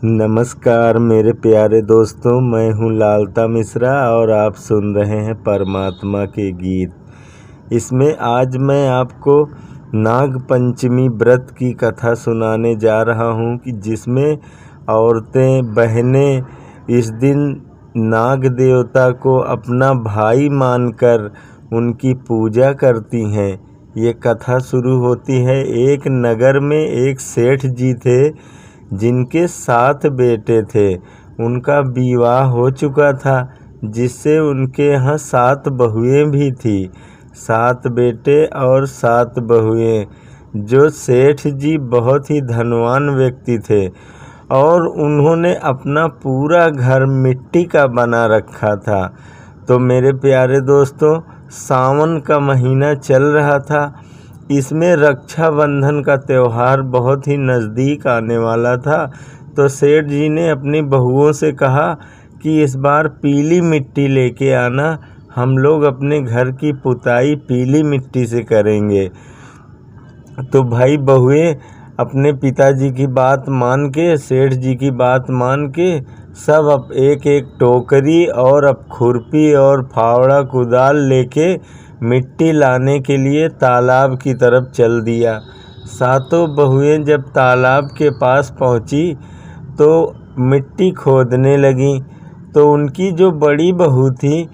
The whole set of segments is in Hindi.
नमस्कार मेरे प्यारे दोस्तों, मैं हूँ लालता मिश्रा और आप सुन रहे हैं परमात्मा के गीत। इसमें आज मैं आपको नाग पंचमी व्रत की कथा सुनाने जा रहा हूँ कि जिसमें औरतें बहनें इस दिन नाग देवता को अपना भाई मानकर उनकी पूजा करती हैं। ये कथा शुरू होती है। एक नगर में एक सेठ जी थे जिनके 7 बेटे थे। उनका विवाह हो चुका था, जिससे उनके यहाँ 7 बहुएं भी थी। 7 बेटे और 7 बहुएं। जो सेठ जी बहुत ही धनवान व्यक्ति थे और उन्होंने अपना पूरा घर मिट्टी का बना रखा था। तो मेरे प्यारे दोस्तों, सावन का महीना चल रहा था। इसमें रक्षाबंधन का त्यौहार बहुत ही नज़दीक आने वाला था। तो सेठ जी ने अपनी बहुओं से कहा कि इस बार पीली मिट्टी लेके आना, हम लोग अपने घर की पुताई पीली मिट्टी से करेंगे। तो भाई बहुएं अपने पिताजी की बात मान के, सेठ जी की बात मान के सब अब एक एक टोकरी और अब खुरपी और फावड़ा कुदाल लेके मिट्टी लाने के लिए तालाब की तरफ चल दिया। 7 बहुएं जब तालाब के पास पहुंची तो मिट्टी खोदने लगी। तो उनकी जो बड़ी बहू थी,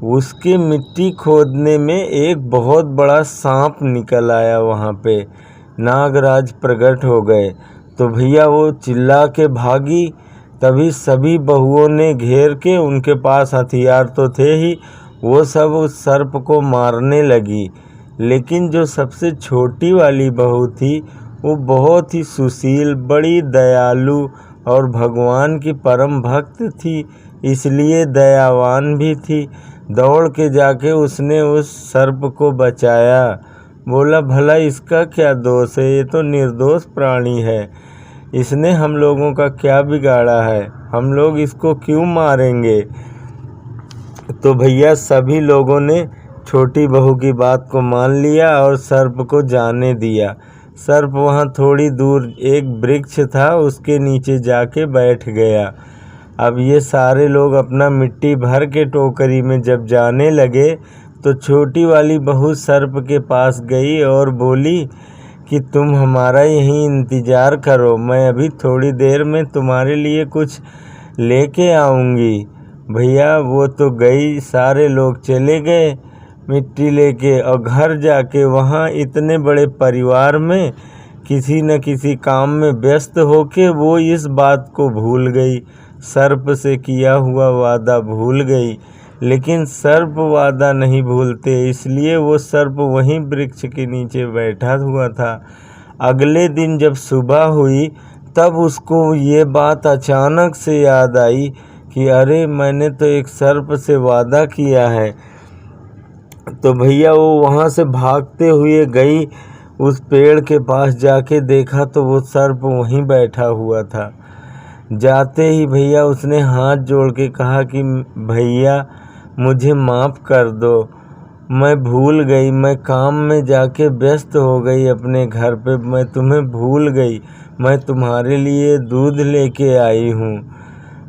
उसके मिट्टी खोदने में एक बहुत बड़ा सांप निकल आया। वहाँ पे नागराज प्रकट हो गए। तो भैया वो चिल्ला के भागी। तभी सभी बहुओं ने घेर के, उनके पास हथियार तो थे ही, वो सब उस सर्प को मारने लगी। लेकिन जो सबसे छोटी वाली बहू थी, वो बहुत ही सुशील, बड़ी दयालु और भगवान की परम भक्त थी, इसलिए दयावान भी थी। दौड़ के जाके उसने उस सर्प को बचाया। बोला, भला इसका क्या दोष है, ये तो निर्दोष प्राणी है, इसने हम लोगों का क्या बिगाड़ा है, हम लोग इसको क्यों मारेंगे। तो भैया सभी लोगों ने छोटी बहू की बात को मान लिया और सर्प को जाने दिया। सर्प वहाँ थोड़ी दूर एक वृक्ष था, उसके नीचे जाके बैठ गया। अब ये सारे लोग अपना मिट्टी भर के टोकरी में जब जाने लगे तो छोटी वाली बहू सर्प के पास गई और बोली कि तुम हमारा यहीं इंतज़ार करो, मैं अभी थोड़ी देर में तुम्हारे लिए कुछ लेके आऊँगी। भैया वो तो गई, सारे लोग चले गए मिट्टी लेके, और घर जाके वहाँ इतने बड़े परिवार में किसी न किसी काम में व्यस्त होके वो इस बात को भूल गई, सर्प से किया हुआ वादा भूल गई। लेकिन सर्प वादा नहीं भूलते, इसलिए वो सर्प वहीं वृक्ष के नीचे बैठा हुआ था। अगले दिन जब सुबह हुई तब उसको ये बात अचानक से याद आई कि अरे मैंने तो एक सर्प से वादा किया है। तो भैया वो वहाँ से भागते हुए गई, उस पेड़ के पास जाके देखा तो वो सर्प वहीं बैठा हुआ था। जाते ही भैया उसने हाथ जोड़ के कहा कि भैया मुझे माफ़ कर दो, मैं भूल गई, मैं काम में जाके व्यस्त हो गई अपने घर पे, मैं तुम्हें भूल गई, मैं तुम्हारे लिए दूध लेके आई हूँ,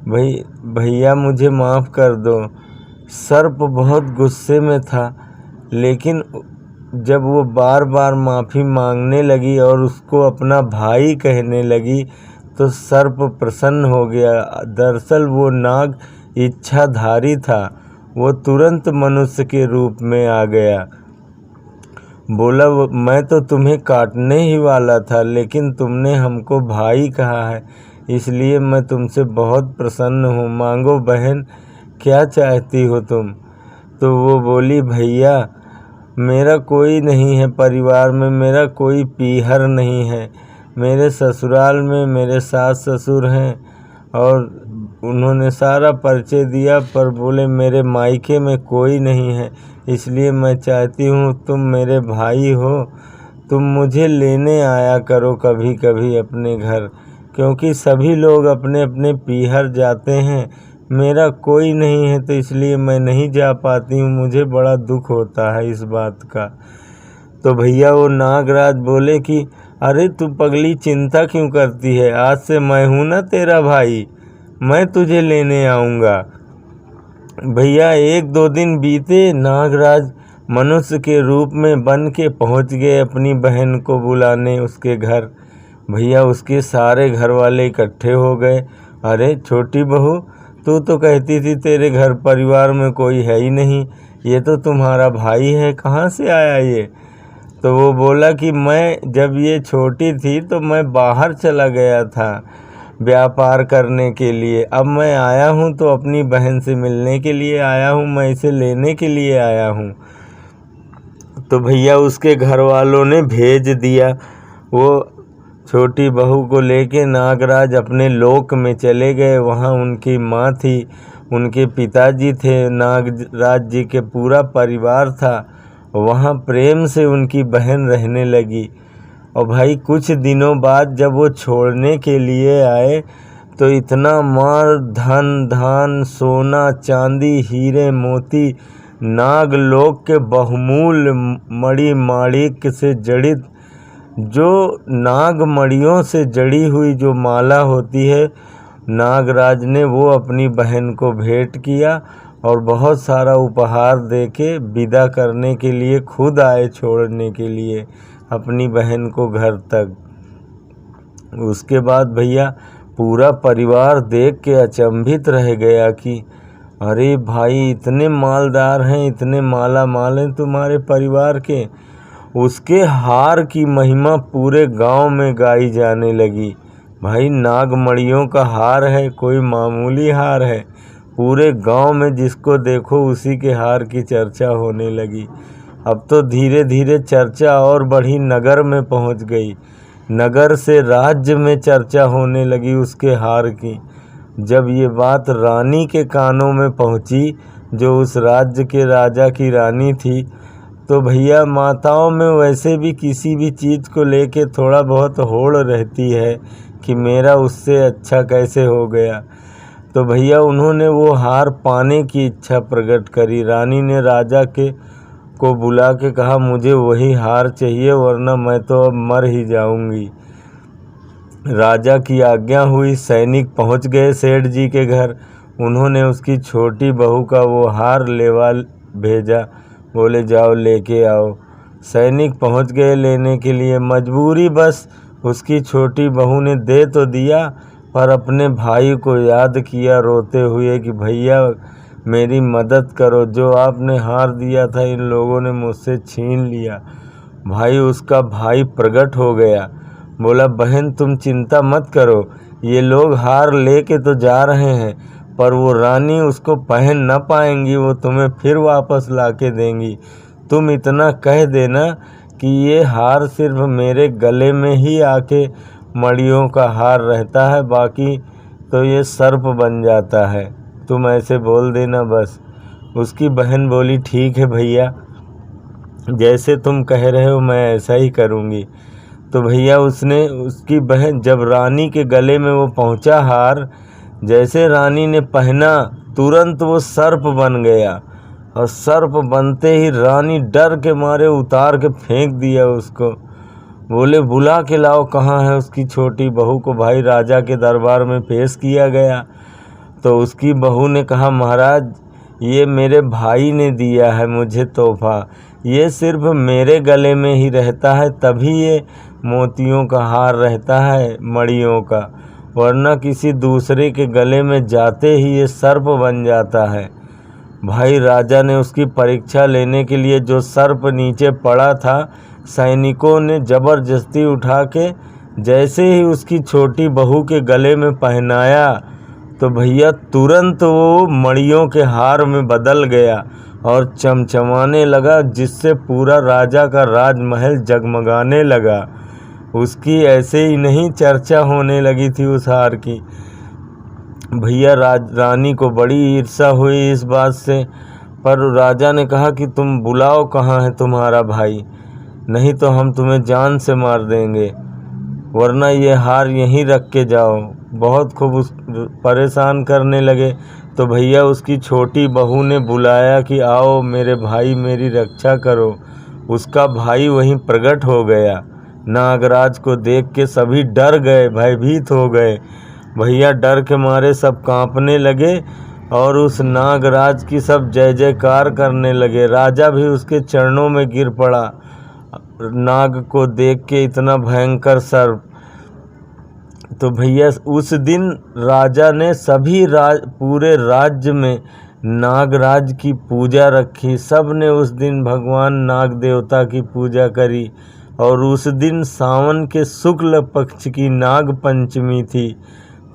भैया मुझे माफ़ कर दो। सर्प बहुत गुस्से में था, लेकिन जब वो बार बार माफ़ी मांगने लगी और उसको अपना भाई कहने लगी तो सर्प प्रसन्न हो गया। दरअसल वो नाग इच्छाधारी था, वो तुरंत मनुष्य के रूप में आ गया। बोला, मैं तो तुम्हें काटने ही वाला था, लेकिन तुमने हमको भाई कहा है, इसलिए मैं तुमसे बहुत प्रसन्न हूँ। मांगो बहन, क्या चाहती हो तुम। तो वो बोली, भैया मेरा कोई नहीं है, परिवार में मेरा कोई पीहर नहीं है, मेरे ससुराल में मेरे सास ससुर हैं और उन्होंने सारा परिचय दिया, पर बोले मेरे मायके में कोई नहीं है, इसलिए मैं चाहती हूँ तुम मेरे भाई हो, तुम मुझे लेने आया करो कभी कभी अपने घर, क्योंकि सभी लोग अपने अपने पीहर जाते हैं, मेरा कोई नहीं है, तो इसलिए मैं नहीं जा पाती हूँ, मुझे बड़ा दुख होता है इस बात का। तो भैया वो नागराज बोले कि अरे तू पगली चिंता क्यों करती है, आज से मैं हूँ ना तेरा भाई, मैं तुझे लेने आऊँगा। भैया 1-2 दिन बीते, नागराज मनुष्य के रूप में बन के पहुँच गए अपनी बहन को बुलाने उसके घर। भैया उसके सारे घर वाले इकट्ठे हो गए। अरे छोटी बहू, तू तो कहती थी तेरे घर परिवार में कोई है ही नहीं, ये तो तुम्हारा भाई है, कहाँ से आया ये? तो वो बोला कि मैं जब ये छोटी थी तो मैं बाहर चला गया था व्यापार करने के लिए, अब मैं आया हूँ तो अपनी बहन से मिलने के लिए आया हूँ, मैं इसे लेने के लिए आया हूँ। तो भैया उसके घर वालों ने भेज दिया। वो छोटी बहू को लेके नागराज अपने लोक में चले गए। वहाँ उनकी माँ थी, उनके पिताजी थे, नागराज जी के पूरा परिवार था। वहाँ प्रेम से उनकी बहन रहने लगी। और भाई कुछ दिनों बाद जब वो छोड़ने के लिए आए तो इतना माल, धन धान, सोना चांदी, हीरे मोती, नागलोक के बहुमूल्य मणि माणिक से जड़ित, जो नागमणियों से जड़ी हुई जो माला होती है, नागराज ने वो अपनी बहन को भेंट किया और बहुत सारा उपहार देके विदा करने के लिए खुद आए छोड़ने के लिए अपनी बहन को घर तक। उसके बाद भैया पूरा परिवार देख के अचंभित रह गया कि अरे भाई इतने मालदार हैं, इतने माला माल हैं तुम्हारे परिवार के। उसके हार की महिमा पूरे गांव में गाई जाने लगी। भाई नागमणियों का हार है, कोई मामूली हार है? पूरे गांव में जिसको देखो उसी के हार की चर्चा होने लगी। अब तो धीरे धीरे चर्चा और बढ़ी, नगर में पहुंच गई। नगर से राज्य में चर्चा होने लगी उसके हार की। जब ये बात रानी के कानों में पहुंची, जो उस राज्य के राजा की रानी थी, तो भैया माताओं में वैसे भी किसी भी चीज़ को लेके थोड़ा बहुत होड़ रहती है कि मेरा उससे अच्छा कैसे हो गया। तो भैया उन्होंने वो हार पाने की इच्छा प्रकट करी। रानी ने राजा को बुला के कहा मुझे वही हार चाहिए, वरना मैं तो अब मर ही जाऊंगी। राजा की आज्ञा हुई, सैनिक पहुंच गए सेठ जी के घर। उन्होंने उसकी छोटी बहू का वो हार लेवा भेजा, बोले जाओ लेके आओ। सैनिक पहुंच गए लेने के लिए। मजबूरी बस उसकी छोटी बहू ने दे तो दिया, पर अपने भाई को याद किया रोते हुए कि भैया मेरी मदद करो, जो आपने हार दिया था इन लोगों ने मुझसे छीन लिया। भाई उसका भाई प्रकट हो गया, बोला बहन तुम चिंता मत करो, ये लोग हार लेके तो जा रहे हैं, पर वो रानी उसको पहन न पाएंगी, वो तुम्हें फिर वापस लाके देंगी। तुम इतना कह देना कि ये हार सिर्फ मेरे गले में ही आके मड़ियों का हार रहता है, बाकी तो ये सर्प बन जाता है, तुम ऐसे बोल देना बस। उसकी बहन बोली ठीक है भैया, जैसे तुम कह रहे हो मैं ऐसा ही करूँगी। तो भैया उसने, उसकी बहन जब रानी के गले में वो पहुंचा हार, जैसे रानी ने पहना तुरंत वो सर्प बन गया। और सर्प बनते ही रानी डर के मारे उतार के फेंक दिया उसको। बोले बुला के लाओ, कहाँ है उसकी छोटी बहू को। भाई राजा के दरबार में पेश किया गया। तो उसकी बहू ने कहा महाराज ये मेरे भाई ने दिया है मुझे तोहफा, ये सिर्फ मेरे गले में ही रहता है, तभी ये मोतियों का हार रहता है मणियों का, वरना किसी दूसरे के गले में जाते ही ये सर्प बन जाता है। भाई राजा ने उसकी परीक्षा लेने के लिए जो सर्प नीचे पड़ा था, सैनिकों ने ज़बरदस्ती उठा के जैसे ही उसकी छोटी बहू के गले में पहनाया, तो भैया तुरंत वो मणियों के हार में बदल गया और चमचमाने लगा, जिससे पूरा राजा का राजमहल जगमगाने लगा। उसकी ऐसे ही नहीं चर्चा होने लगी थी उस हार की। भैया रानी को बड़ी ईर्ष्या हुई इस बात से, पर राजा ने कहा कि तुम बुलाओ कहाँ है तुम्हारा भाई, नहीं तो हम तुम्हें जान से मार देंगे, वरना ये हार यहीं रख के जाओ। बहुत खूब परेशान करने लगे। तो भैया उसकी छोटी बहू ने बुलाया कि आओ मेरे भाई मेरी रक्षा करो। उसका भाई वहीं प्रकट हो गया। नागराज को देख के सभी डर गए, भयभीत हो गए। भैया डर के मारे सब कांपने लगे और उस नागराज की सब जय जयकार करने लगे। राजा भी उसके चरणों में गिर पड़ा। नाग को देख के इतना भयंकर सर्प। तो भैया उस दिन राजा ने सभी पूरे राज्य में नागराज की पूजा रखी। सब ने उस दिन भगवान नाग देवता की पूजा करी। और उस दिन सावन के शुक्ल पक्ष की नाग पंचमी थी,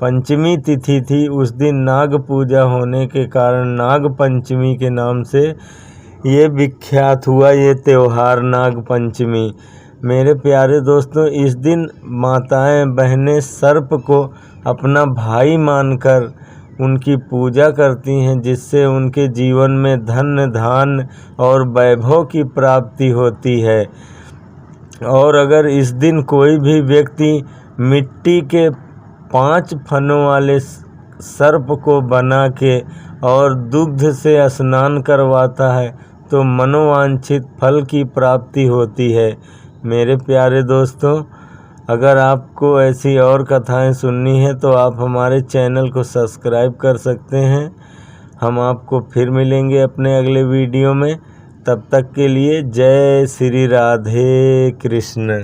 पंचमी तिथि थी। उस दिन नाग पूजा होने के कारण नाग पंचमी के नाम से ये विख्यात हुआ ये त्यौहार नाग पंचमी। मेरे प्यारे दोस्तों, इस दिन माताएं बहनें सर्प को अपना भाई मानकर उनकी पूजा करती हैं, जिससे उनके जीवन में धन धान और वैभव की प्राप्ति होती है। और अगर इस दिन कोई भी व्यक्ति मिट्टी के 5 फनों वाले सर्प को बना के और दुग्ध से स्नान करवाता है तो मनोवांछित फल की प्राप्ति होती है। मेरे प्यारे दोस्तों, अगर आपको ऐसी और कथाएं सुननी है तो आप हमारे चैनल को सब्सक्राइब कर सकते हैं। हम आपको फिर मिलेंगे अपने अगले वीडियो में। तब तक के लिए जय श्री राधे कृष्ण।